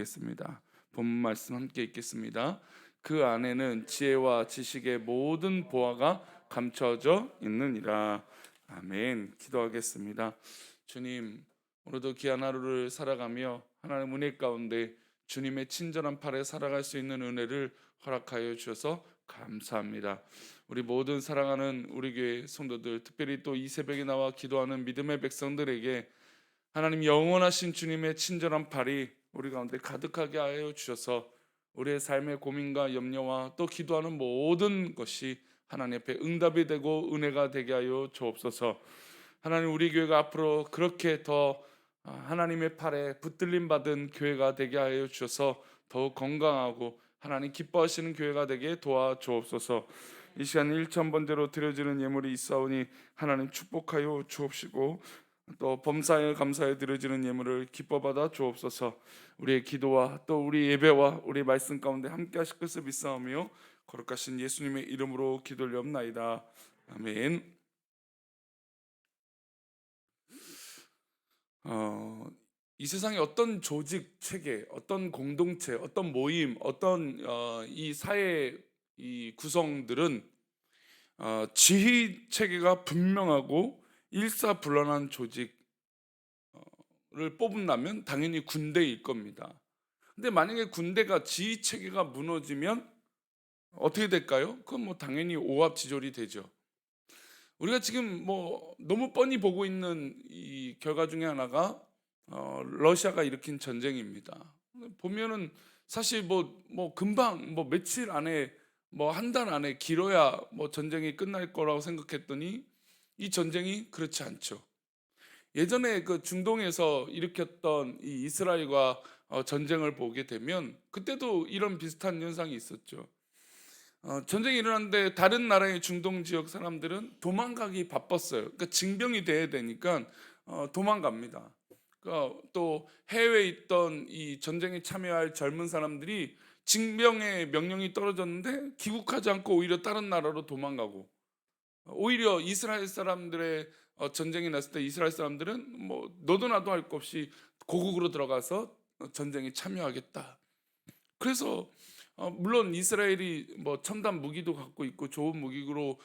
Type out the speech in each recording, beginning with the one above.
겠습니다. 본문 말씀 함께 읽겠습니다. 그 안에는 지혜와 지식의 모든 보화가 감춰져 있느니라. 아멘. 기도하겠습니다. 주님, 오늘도 귀한 하루를 살아가며 하나님 은혜 가운데 주님의 친절한 팔에 살아갈 수 있는 은혜를 허락하여 주셔서 감사합니다. 우리 모든 사랑하는 우리 교회 성도들, 특별히 또 이 새벽에 나와 기도하는 믿음의 백성들에게 하나님 영원하신 주님의 친절한 팔이 우리 가운데 가득하게 하여 주셔서 우리의 삶의 고민과 염려와 또 기도하는 모든 것이 하나님 앞에 응답이 되고 은혜가 되게 하여 주옵소서. 하나님, 우리 교회가 앞으로 그렇게 더 하나님의 팔에 붙들림 받은 교회가 되게 하여 주셔서 더욱 건강하고 하나님 기뻐하시는 교회가 되게 도와주옵소서. 이 시간 1,000번대로 드려지는 예물이 있사오니 하나님 축복하여 주옵시고, 또 범사에 감사에 드려지는 예물을 기뻐 받아 주옵소서. 우리의 기도와 또 우리 예배와 우리 말씀 가운데 함께 하실 것을 믿사오며 거룩하신 예수님의 이름으로 기도드리옵나이다. 아멘. 이 세상에 어떤 조직 체계, 어떤 공동체, 어떤 모임, 어떤 이 사회 이 구성들은 지휘 체계가 분명하고 일사불란한 조직을 뽑는다면 당연히 군대일 겁니다. 근데 만약에 군대가 지휘 체계가 무너지면 어떻게 될까요? 그건 뭐 당연히 오합지졸이 되죠. 우리가 지금 뭐 너무 뻔히 보고 있는 이 결과 중에 하나가 러시아가 일으킨 전쟁입니다. 보면은 사실 뭐 금방 뭐 며칠 안에 뭐 한 달 안에 길어야 뭐 전쟁이 끝날 거라고 생각했더니 이 전쟁이 그렇지 않죠. 예전에 그 중동에서 일으켰던 이 이스라엘과 전쟁을 보게 되면 그때도 이런 비슷한 현상이 있었죠. 전쟁이 일어났는데 다른 나라의 중동 지역 사람들은 도망가기 바빴어요. 그러니까 징병이 돼야 되니까 도망갑니다. 그러니까 또 해외에 있던 이 전쟁에 참여할 젊은 사람들이 징병의 명령이 떨어졌는데 귀국하지 않고 오히려 다른 나라로 도망가고, 오히려 이스라엘 사람들의 전쟁이 났을 때 이스라엘 사람들은 뭐 너도 나도 할 것 없이 고국으로 들어가서 전쟁에 참여하겠다. 그래서 물론 이스라엘이 뭐 첨단 무기도 갖고 있고 좋은 무기로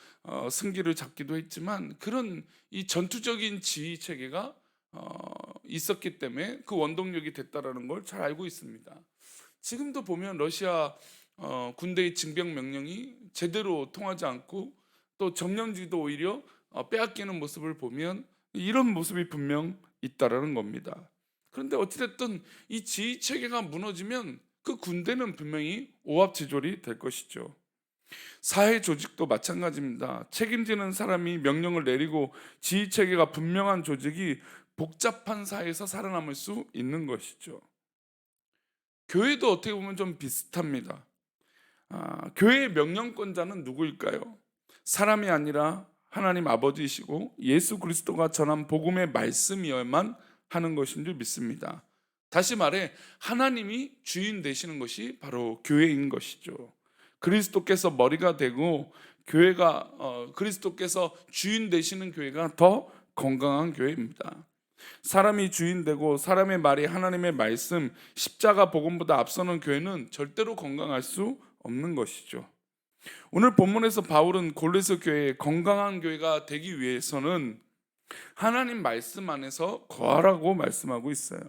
승기를 잡기도 했지만, 그런 이 전투적인 지휘 체계가 있었기 때문에 그 원동력이 됐다라는 걸 잘 알고 있습니다. 지금도 보면 러시아 군대의 징병 명령이 제대로 통하지 않고 또 점령지도 오히려 빼앗기는 모습을 보면 이런 모습이 분명 있다라는 겁니다. 그런데 어찌됐든 이 지휘 체계가 무너지면 그 군대는 분명히 오합지졸이 될 것이죠. 사회 조직도 마찬가지입니다. 책임지는 사람이 명령을 내리고 지휘 체계가 분명한 조직이 복잡한 사회에서 살아남을 수 있는 것이죠. 교회도 어떻게 보면 좀 비슷합니다. 교회의 명령권자는 누구일까요? 사람이 아니라 하나님 아버지이시고 예수 그리스도가 전한 복음의 말씀이어야만 하는 것인 줄 믿습니다. 다시 말해 하나님이 주인 되시는 것이 바로 교회인 것이죠. 그리스도께서 머리가 되고 교회가 그리스도께서 주인 되시는 교회가 더 건강한 교회입니다. 사람이 주인 되고 사람의 말이 하나님의 말씀, 십자가 복음보다 앞서는 교회는 절대로 건강할 수 없는 것이죠. 오늘 본문에서 바울은 골로새 교회의 건강한 교회가 되기 위해서는 하나님 말씀 안에서 거하라고 말씀하고 있어요.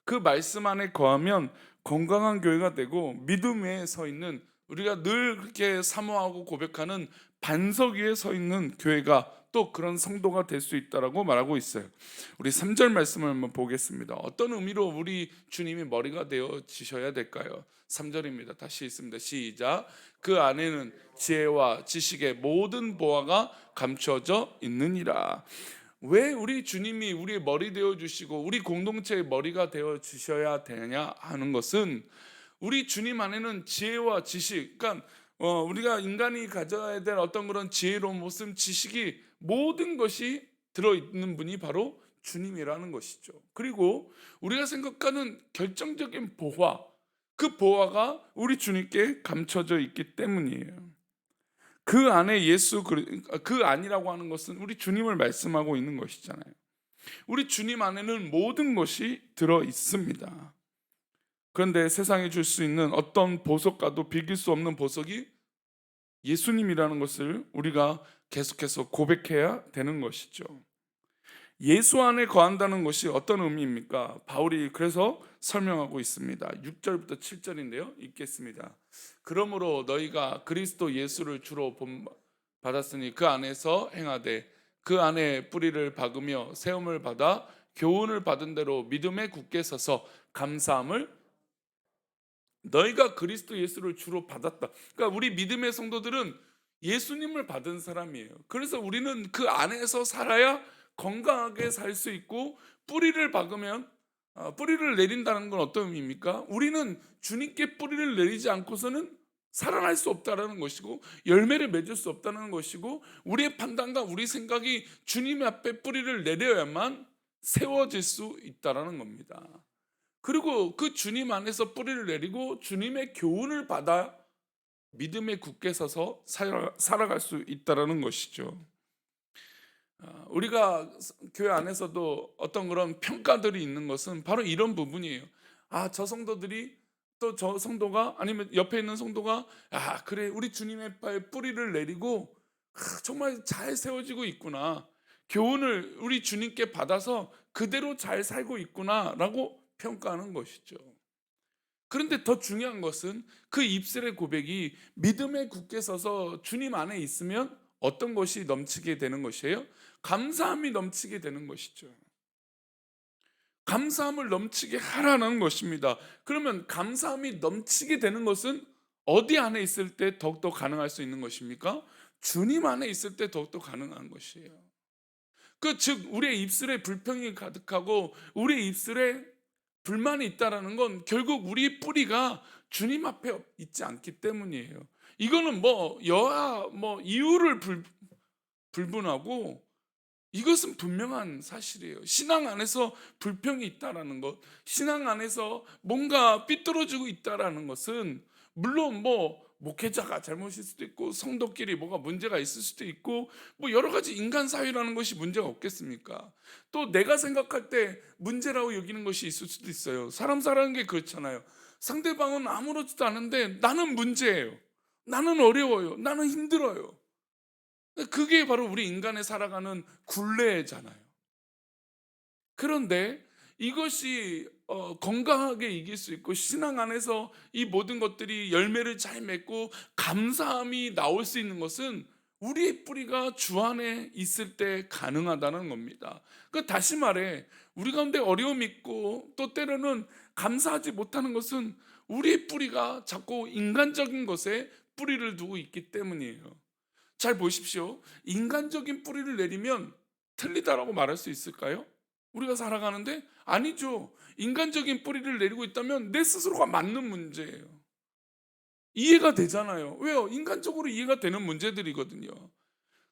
그 말씀 안에 거하면 건강한 교회가 되고 믿음 위에 서 있는, 우리가 늘 그렇게 사모하고 고백하는 반석 위에 서 있는 교회가 또 그런 성도가 될 수 있다라고 말하고 있어요. 우리 3절 말씀을 한번 보겠습니다. 어떤 의미로 우리 주님이 머리가 되어 지셔야 될까요? 3절입니다. 다시 읽습니다. 시작. 그 안에는 지혜와 지식의 모든 보화가 감춰져 있느니라. 왜 우리 주님이 우리의 머리 되어 주시고 우리 공동체의 머리가 되어 주셔야 되냐 하는 것은, 우리 주님 안에는 지혜와 지식, 그러니까 우리가 인간이 가져야 될 어떤 그런 지혜로운 모습, 지식이 모든 것이 들어있는 분이 바로 주님이라는 것이죠. 그리고 우리가 생각하는 결정적인 보화, 그 보화가 우리 주님께 감춰져 있기 때문이에요. 그 안에 그 안이라고 하는 것은 우리 주님을 말씀하고 있는 것이잖아요. 우리 주님 안에는 모든 것이 들어 있습니다. 그런데 세상이 줄 수 있는 어떤 보석과도 비길 수 없는 보석이 예수님이라는 것을 우리가 계속해서 고백해야 되는 것이죠. 예수 안에 거한다는 것이 어떤 의미입니까? 바울이 그래서 설명하고 있습니다. 6절부터 7절인데요. 읽겠습니다. 그러므로 너희가 그리스도 예수를 주로 받았으니 그 안에서 행하되 그 안에 뿌리를 박으며 세움을 받아 교훈을 받은 대로 믿음에 굳게 서서 감사함을. 너희가 그리스도 예수를 주로 받았다. 그러니까 우리 믿음의 성도들은 예수님을 받은 사람이에요. 그래서 우리는 그 안에서 살아야 건강하게 살 수 있고, 뿌리를 박으면 뿌리를 내린다는 건 어떤 의미입니까? 우리는 주님께 뿌리를 내리지 않고서는 살아날 수 없다라는 것이고, 열매를 맺을 수 없다는 것이고, 우리의 판단과 우리 생각이 주님 앞에 뿌리를 내려야만 세워질 수 있다라는 겁니다. 그리고 그 주님 안에서 뿌리를 내리고 주님의 교훈을 받아 믿음에 굳게 서서 살아갈 수 있다라는 것이죠. 우리가 교회 안에서도 어떤 그런 평가들이 있는 것은 바로 이런 부분이에요. 저 성도들이, 또 저 성도가, 아니면 옆에 있는 성도가 그래 우리 주님의 바에 뿌리를 내리고 정말 잘 세워지고 있구나, 교훈을 우리 주님께 받아서 그대로 잘 살고 있구나라고 평가하는 것이죠. 그런데 더 중요한 것은 그 입술의 고백이 믿음에 굳게 서서 주님 안에 있으면 어떤 것이 넘치게 되는 것이에요? 감사함이 넘치게 되는 것이죠. 감사함을 넘치게 하라는 것입니다. 그러면 감사함이 넘치게 되는 것은 어디 안에 있을 때 더욱더 가능할 수 있는 것입니까? 주님 안에 있을 때 더욱더 가능한 것이에요. 즉 우리의 입술에 불평이 가득하고 우리의 입술에 불만이 있다라는 건 결국 우리 뿌리가 주님 앞에 있지 않기 때문이에요. 이거는 이유를 불분하고, 이것은 분명한 사실이에요. 신앙 안에서 불평이 있다라는 것, 신앙 안에서 뭔가 삐뚤어지고 있다라는 것은, 물론 목회자가 잘못일 수도 있고 성도끼리 뭐가 문제가 있을 수도 있고, 여러 가지 인간 사회라는 것이 문제가 없겠습니까? 또 내가 생각할 때 문제라고 여기는 것이 있을 수도 있어요. 사람 사는 게 그렇잖아요. 상대방은 아무렇지도 않은데 나는 문제예요. 나는 어려워요. 나는 힘들어요. 그게 바로 우리 인간의 살아가는 굴레잖아요. 그런데 이것이 건강하게 이길 수 있고, 신앙 안에서 이 모든 것들이 열매를 잘 맺고 감사함이 나올 수 있는 것은 우리의 뿌리가 주 안에 있을 때 가능하다는 겁니다. 다시 말해, 우리 가운데 어려움이 있고 또 때로는 감사하지 못하는 것은 우리의 뿌리가 자꾸 인간적인 것에 뿌리를 두고 있기 때문이에요. 잘 보십시오. 인간적인 뿌리를 내리면 틀리다라고 말할 수 있을까요? 우리가 살아가는데 아니죠. 인간적인 뿌리를 내리고 있다면 내 스스로가 맞는 문제예요. 이해가 되잖아요. 왜요? 인간적으로 이해가 되는 문제들이거든요.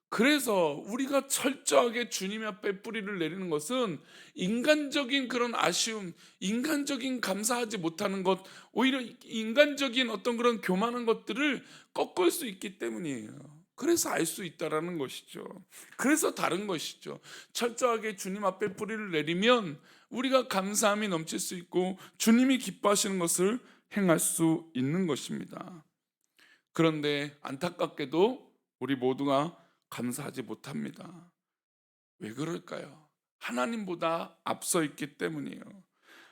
그래서 우리가 철저하게 주님 앞에 뿌리를 내리는 것은 인간적인 그런 아쉬움, 인간적인 감사하지 못하는 것, 오히려 인간적인 어떤 그런 교만한 것들을 꺾을 수 있기 때문이에요. 그래서 알 수 있다라는 것이죠. 그래서 다른 것이죠. 철저하게 주님 앞에 뿌리를 내리면 우리가 감사함이 넘칠 수 있고 주님이 기뻐하시는 것을 행할 수 있는 것입니다. 그런데 안타깝게도 우리 모두가 감사하지 못합니다. 왜 그럴까요? 하나님보다 앞서 있기 때문이에요.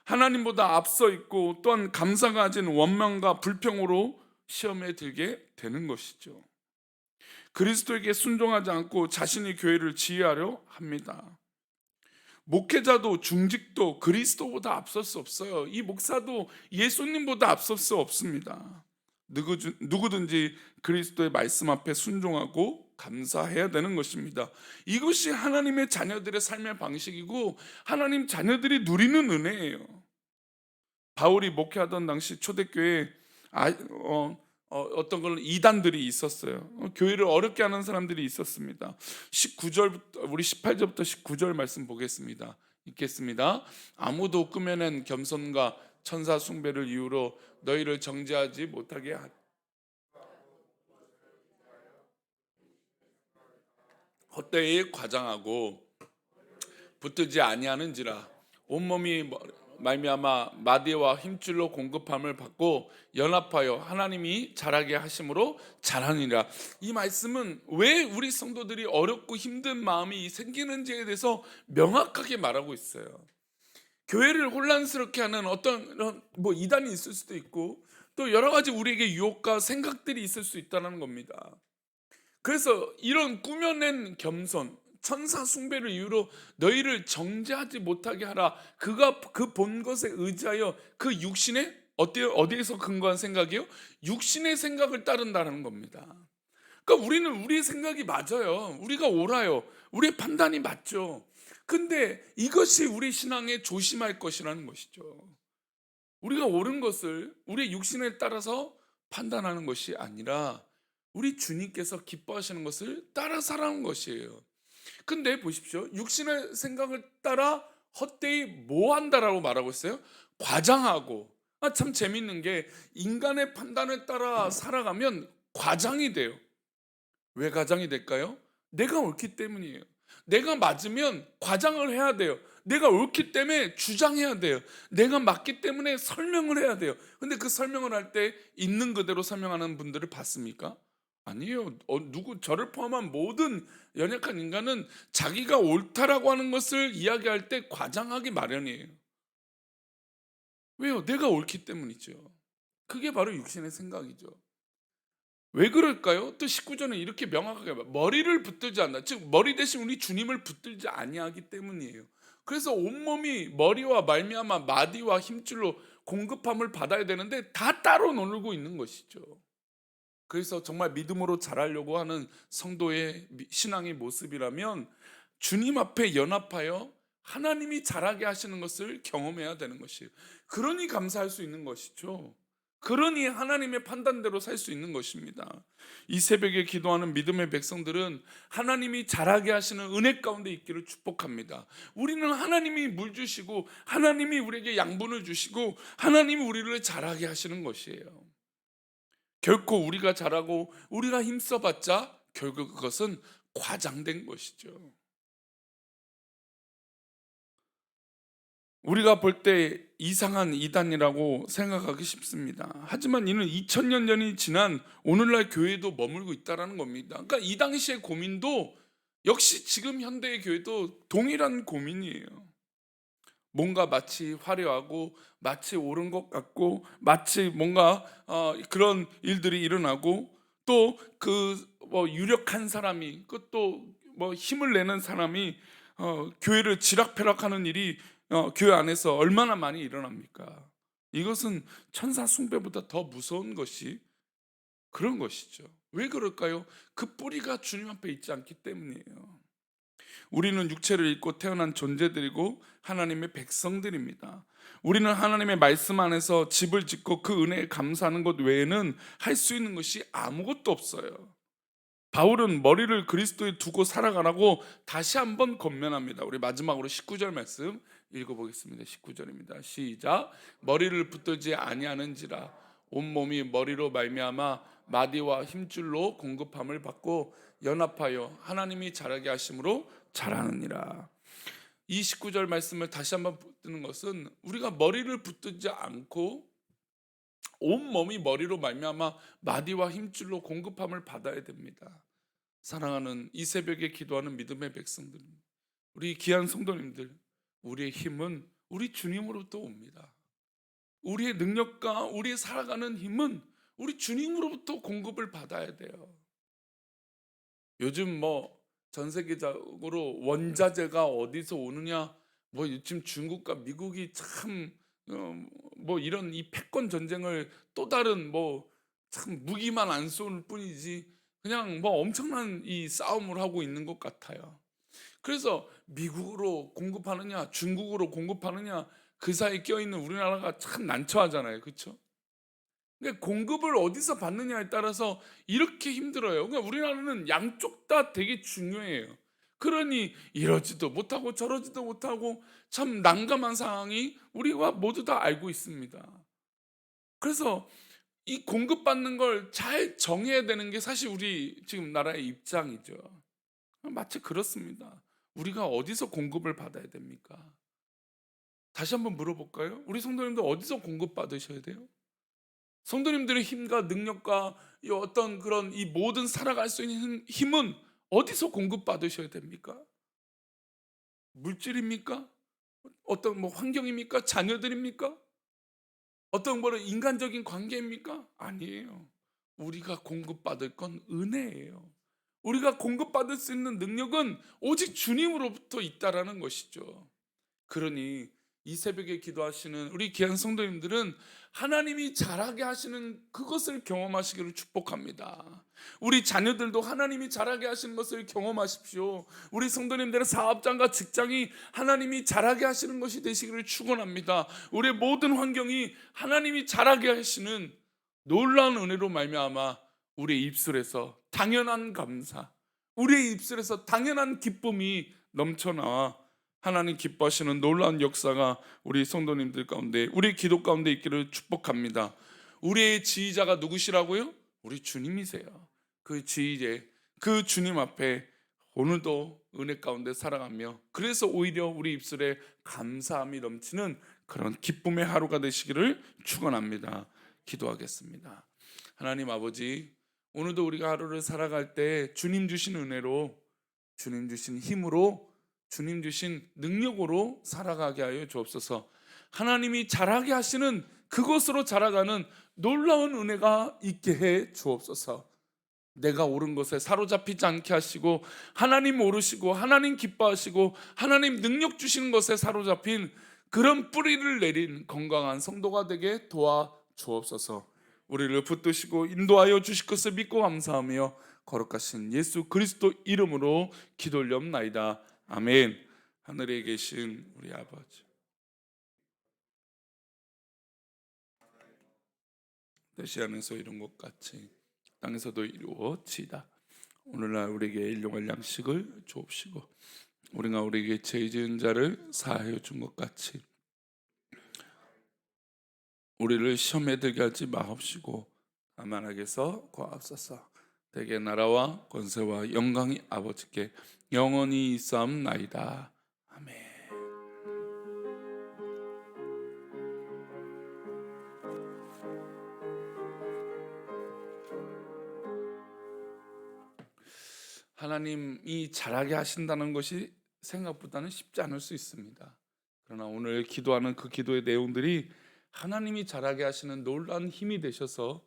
하나님보다 앞서 있고 또한 감사가 가진 원망과 불평으로 시험에 들게 되는 것이죠. 그리스도에게 순종하지 않고 자신이 교회를 지휘하려 합니다. 목회자도 중직도 그리스도보다 앞설 수 없어요. 이 목사도 예수님보다 앞설 수 없습니다. 누구든지 그리스도의 말씀 앞에 순종하고 감사해야 되는 것입니다. 이것이 하나님의 자녀들의 삶의 방식이고 하나님 자녀들이 누리는 은혜예요. 바울이 목회하던 당시 초대교회에 어떤 그런 이단들이 있었어요. 교회를 어렵게 하는 사람들이 있었습니다. 19절부터 우리 18절부터 19절 말씀 보겠습니다. 읽겠습니다. 아무도 꾸며낸 겸손과 천사 숭배를 이유로 너희를 정죄하지 못하게 헛되이 과장하고 붙들지 아니하는지라. 온몸이 말미암아 마디와 힘줄로 공급함을 받고 연합하여 하나님이 자라게 하심으로 자라니라. 이 말씀은 왜 우리 성도들이 어렵고 힘든 마음이 생기는지에 대해서 명확하게 말하고 있어요. 교회를 혼란스럽게 하는 어떤 뭐 이단이 있을 수도 있고 또 여러 가지 우리에게 유혹과 생각들이 있을 수 있다는 겁니다. 그래서 이런 꾸며낸 겸손, 천사 숭배를 이유로 너희를 정죄하지 못하게 하라. 그가 그 본 것에 의지하여 그 육신의 어디에서 근거한 생각이요? 육신의 생각을 따른다는 겁니다. 그러니까 우리는 우리의 생각이 맞아요. 우리가 옳아요. 우리의 판단이 맞죠. 근데 이것이 우리 신앙에 조심할 것이라는 것이죠. 우리가 옳은 것을 우리의 육신에 따라서 판단하는 것이 아니라 우리 주님께서 기뻐하시는 것을 따라 살아가는 것이에요. 근데 보십시오. 육신의 생각을 따라 헛되이 뭐 한다라고 말하고 있어요? 과장하고. 참 재밌는 게 인간의 판단을 따라 살아가면 과장이 돼요. 왜 과장이 될까요? 내가 옳기 때문이에요. 내가 맞으면 과장을 해야 돼요. 내가 옳기 때문에 주장해야 돼요. 내가 맞기 때문에 설명을 해야 돼요. 근데 그 설명을 할 때 있는 그대로 설명하는 분들을 봤습니까? 아니에요. 누구 저를 포함한 모든 연약한 인간은 자기가 옳다라고 하는 것을 이야기할 때 과장하기 마련이에요. 왜요? 내가 옳기 때문이죠. 그게 바로 육신의 생각이죠. 왜 그럴까요? 또 19절은 이렇게 명확하게 머리를 붙들지 않는다. 즉 머리 대신 우리 주님을 붙들지 아니하기 때문이에요. 그래서 온몸이 머리와 말미암아 마디와 힘줄로 공급함을 받아야 되는데 다 따로 놀고 있는 것이죠. 그래서 정말 믿음으로 자라려고 하는 성도의 신앙의 모습이라면 주님 앞에 연합하여 하나님이 자라게 하시는 것을 경험해야 되는 것이에요. 그러니 감사할 수 있는 것이죠. 그러니 하나님의 판단대로 살 수 있는 것입니다. 이 새벽에 기도하는 믿음의 백성들은 하나님이 자라게 하시는 은혜 가운데 있기를 축복합니다. 우리는 하나님이 물 주시고 하나님이 우리에게 양분을 주시고 하나님이 우리를 자라게 하시는 것이에요. 결코 우리가 잘하고 우리가 힘써봤자 결국 그것은 과장된 것이죠. 우리가 볼 때 이상한 이단이라고 생각하기 쉽습니다. 하지만 이는 2000년 전이 지난 오늘날 교회도 머물고 있다는 겁니다. 그러니까 이 당시의 고민도 역시 지금 현대의 교회도 동일한 고민이에요. 뭔가 마치 화려하고 마치 옳은 것 같고 마치 뭔가 그런 일들이 일어나고 또 그 뭐 유력한 사람이 그또 뭐 힘을 내는 사람이 교회를 지락펴락하는 일이 교회 안에서 얼마나 많이 일어납니까? 이것은 천사 숭배보다 더 무서운 것이 그런 것이죠. 왜 그럴까요? 그 뿌리가 주님 앞에 있지 않기 때문이에요. 우리는 육체를 입고 태어난 존재들이고 하나님의 백성들입니다. 우리는 하나님의 말씀 안에서 집을 짓고 그 은혜에 감사하는 것 외에는 할 수 있는 것이 아무것도 없어요. 바울은 머리를 그리스도에 두고 살아가라고 다시 한번 권면합니다. 우리 마지막으로 19절 말씀 읽어보겠습니다. 19절입니다. 시작. 머리를 붙들지 아니하는지라 온몸이 머리로 말미암아 마디와 힘줄로 공급함을 받고 연합하여 하나님이 자라게 하심으로 자라느니라. 이 19절 말씀을 다시 한번 붙드는 것은 우리가 머리를 붙들지 않고 온 몸이 머리로 말미암아 마디와 힘줄로 공급함을 받아야 됩니다. 사랑하는 이 새벽에 기도하는 믿음의 백성들, 우리 귀한 성도님들, 우리의 힘은 우리 주님으로부터 옵니다. 우리의 능력과 우리의 살아가는 힘은 우리 주님으로부터 공급을 받아야 돼요. 요즘 뭐 전 세계적으로 원자재가 어디서 오느냐, 뭐 요즘 중국과 미국이 참 뭐 이런 이 패권 전쟁을 또 다른 뭐 참 무기만 안 쏠 뿐이지 그냥 뭐 엄청난 이 싸움을 하고 있는 것 같아요. 그래서 미국으로 공급하느냐 중국으로 공급하느냐 그 사이에 껴있는 우리나라가 참 난처하잖아요. 그렇죠? 그러니까 공급을 어디서 받느냐에 따라서 이렇게 힘들어요. 그러니까 우리나라는 양쪽 다 되게 중요해요. 그러니 이러지도 못하고 저러지도 못하고 참 난감한 상황이 우리가 모두 다 알고 있습니다. 그래서 이 공급받는 걸 잘 정해야 되는 게 사실 우리 지금 나라의 입장이죠. 마치 그렇습니다. 우리가 어디서 공급을 받아야 됩니까? 다시 한번 물어볼까요? 우리 성도님들 어디서 공급받으셔야 돼요? 성도님들의 힘과 능력과 이 어떤 그런 이 모든 살아갈 수 있는 힘은 어디서 공급받으셔야 됩니까? 물질입니까? 어떤 뭐 환경입니까? 자녀들입니까? 어떤 뭐 인간적인 관계입니까? 아니에요. 우리가 공급받을 건 은혜예요. 우리가 공급받을 수 있는 능력은 오직 주님으로부터 있다라는 것이죠. 그러니 이 새벽에 기도하시는 우리 귀한 성도님들은 하나님이 잘하게 하시는 그것을 경험하시기를 축복합니다. 우리 자녀들도 하나님이 잘하게 하시는 것을 경험하십시오. 우리 성도님들의 사업장과 직장이 하나님이 잘하게 하시는 것이 되시기를 축원합니다. 우리의 모든 환경이 하나님이 잘하게 하시는 놀라운 은혜로 말미암아 우리의 입술에서 당연한 감사, 우리의 입술에서 당연한 기쁨이 넘쳐나와 하나님 기뻐하시는 놀라운 역사가 우리 성도님들 가운데, 우리 기도 가운데 있기를 축복합니다. 우리의 지휘자가 누구시라고요? 우리 주님이세요. 그 지휘자, 그 주님 앞에 오늘도 은혜 가운데 살아가며, 그래서 오히려 우리 입술에 감사함이 넘치는 그런 기쁨의 하루가 되시기를 축원합니다. 기도하겠습니다. 하나님 아버지, 오늘도 우리가 하루를 살아갈 때 주님 주신 은혜로, 주님 주신 힘으로, 주님 주신 능력으로 살아가게 하여 주옵소서. 하나님이 잘하게 하시는 그것으로 자라가는 놀라운 은혜가 있게 해 주옵소서. 내가 옳은 것에 사로잡히지 않게 하시고, 하나님 모르시고 하나님 기뻐하시고 하나님 능력 주시는 것에 사로잡힌 그런 뿌리를 내린 건강한 성도가 되게 도와 주옵소서. 우리를 붙드시고 인도하여 주실 것을 믿고 감사하며 거룩하신 예수 그리스도 이름으로 기도 올리옵나이다. 아멘. 하늘에 계신 우리 아버지, 뜻이 하늘에서 이룬 것 같이 땅에서도 이루어지이다. 오늘날 우리에게 일용할 양식을 주옵시고, 우리가 우리에게 죄 지은 자를 사하여 준 것 같이 우리를 시험에 들게 하지 마옵시고 다만 악에서 구하옵소서. 대개 나라와 권세와 영광이 아버지께 영원히 있사옵나이다. 아멘. 하나님이 잘하게 하신다는 것이 생각보다는 쉽지 않을 수 있습니다. 그러나 오늘 기도하는 그 기도의 내용들이 하나님이 잘하게 하시는 놀라운 힘이 되셔서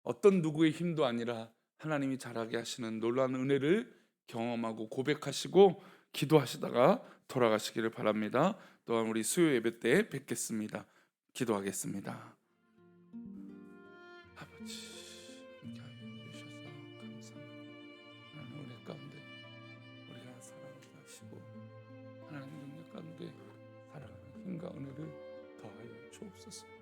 어떤 누구의 힘도 아니라 하나님이 잘하게 하시는 놀라운 은혜를 경험하고 고백하시고 기도하시다가 돌아가시기를 바랍니다. 또한 우리 수요 예배 때 뵙겠습니다. 기도하겠습니다. 아버지, 함께하여 주셔서 감사합니다. 하나님 은혜 가운데 우리가 살아가게 하시고 하나님 능력 가운데 살아가는 힘과 은혜를 더하여 주옵소서.